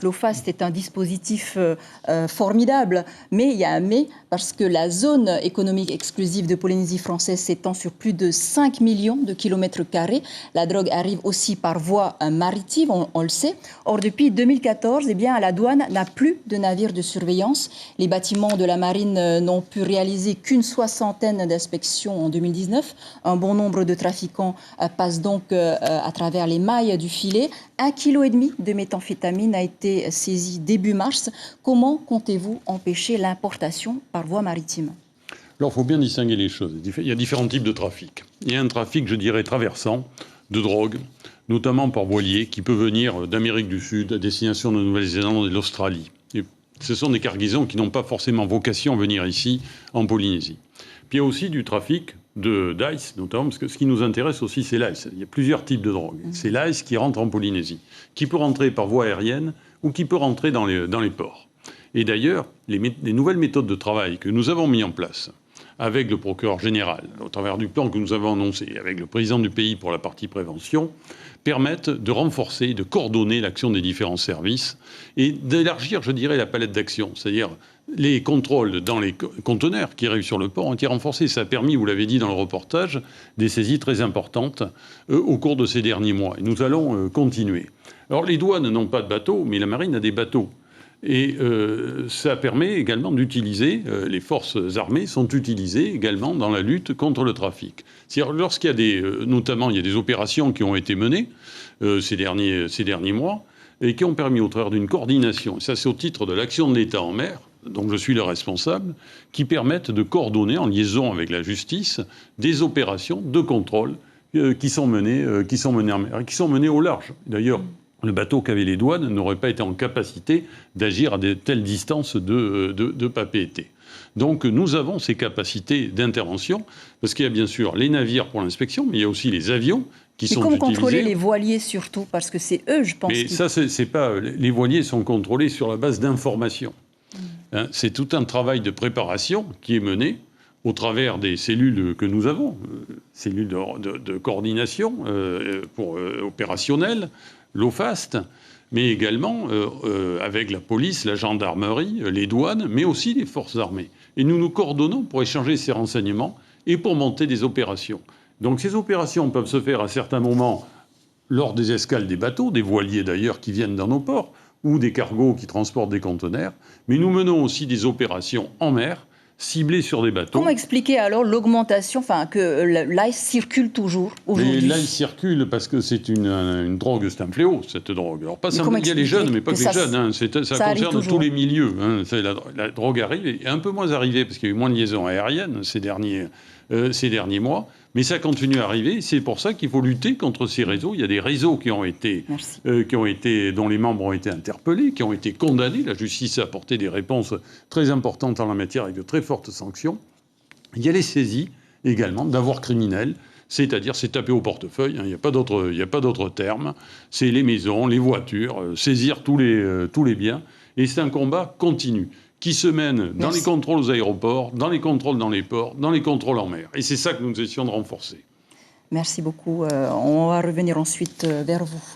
l'OFAST est un dispositif formidable, mais il y a un mais, parce que la zone économique exclusive de Polynésie française s'étend sur plus de 5 millions de kilomètres carrés. La drogue arrive aussi par voie maritime, on le sait. Or, depuis 2014, eh bien, la douane n'a plus de navires de surveillance. Les bâtiments de la marine n'ont pu réaliser qu'une soixantaine d'inspections en 2019. Un bon nombre de trafiquants passent donc à travers les mailles du filet. 1,5 kg de méthamphétamine a été saisi début mars. Comment comptez-vous empêcher l'importation par voie maritime ? Alors, il faut bien distinguer les choses. Il y a différents types de trafic. Il y a un trafic, je dirais, traversant de drogue, notamment par voilier, qui peut venir d'Amérique du Sud à destination de Nouvelle-Zélande et de l'Australie. Et ce sont des cargaisons qui n'ont pas forcément vocation à venir ici, en Polynésie. Puis il y a aussi du trafic d'ice, notamment, parce que ce qui nous intéresse aussi, c'est l'ice. Il y a plusieurs types de drogue. C'est l'ice qui rentre en Polynésie, qui peut rentrer par voie aérienne ou qui peut rentrer dans les ports. Et d'ailleurs, les nouvelles méthodes de travail que nous avons mis en place avec le procureur général, au travers du plan que nous avons annoncé, avec le président du pays pour la partie prévention, permettent de renforcer, de coordonner l'action des différents services et d'élargir, je dirais, la palette d'action. C'est-à-dire les contrôles dans les conteneurs qui arrivent sur le port ont été renforcés. Ça a permis, vous l'avez dit dans le reportage, des saisies très importantes au cours de ces derniers mois. Et nous allons continuer. Alors les douanes n'ont pas de bateaux, mais la marine a des bateaux. Et ça permet également d'utiliser, les forces armées sont utilisées également dans la lutte contre le trafic. C'est-à-dire lorsqu'il y a notamment il y a des opérations qui ont été menées ces derniers mois et qui ont permis au travers d'une coordination, et ça c'est au titre de l'action de l'État en mer, donc je suis le responsable, qui permettent de coordonner en liaison avec la justice des opérations de contrôle qui sont menées en mer et qui sont menées au large. D'ailleurs, le bateau qu'avaient les douanes n'aurait pas été en capacité d'agir à de telles distances de papier. Donc nous avons ces capacités d'intervention, parce qu'il y a bien sûr les navires pour l'inspection, mais il y a aussi les avions qui sont utilisés. Et comment contrôler les voiliers surtout ? Parce que c'est eux, je pense. Mais ça, c'est pas... Les voiliers sont contrôlés sur la base d'informations. Hein, c'est tout un travail de préparation qui est mené au travers des cellules que nous avons, cellules de coordination opérationnelle, l'OFAST, mais également avec la police, la gendarmerie, les douanes, mais aussi les forces armées. Et nous nous coordonnons pour échanger ces renseignements et pour monter des opérations. Donc ces opérations peuvent se faire à certains moments lors des escales des bateaux, des voiliers d'ailleurs qui viennent dans nos ports, ou des cargos qui transportent des conteneurs. Mais nous menons aussi des opérations en mer, ciblées sur des bateaux. Comment expliquer alors l'augmentation, que l'ice circule toujours aujourd'hui ? Mais l'ice circule parce que c'est une drogue, c'est un fléau, cette drogue. Alors pas seulement, il y a les jeunes, mais pas que les jeunes. Hein, ça concerne tous les milieux. Hein. La drogue arrive, et un peu moins arrivée, parce qu'il y a eu moins de liaisons aériennes ces derniers mois. Mais ça continue à arriver. C'est pour ça qu'il faut lutter contre ces réseaux. Il y a des réseaux dont les membres ont été interpellés, qui ont été condamnés. La justice a apporté des réponses très importantes en la matière avec de très fortes sanctions. Il y a les saisies également d'avoirs criminels. C'est-à-dire, c'est taper au portefeuille, hein, il n'y a pas d'autre terme. C'est les maisons, les voitures, saisir tous les biens. Et c'est un combat continu qui se mène dans les contrôles aux aéroports, dans les contrôles dans les ports, dans les contrôles en mer. Et c'est ça que nous essayons de renforcer. Merci beaucoup. On va revenir ensuite vers vous.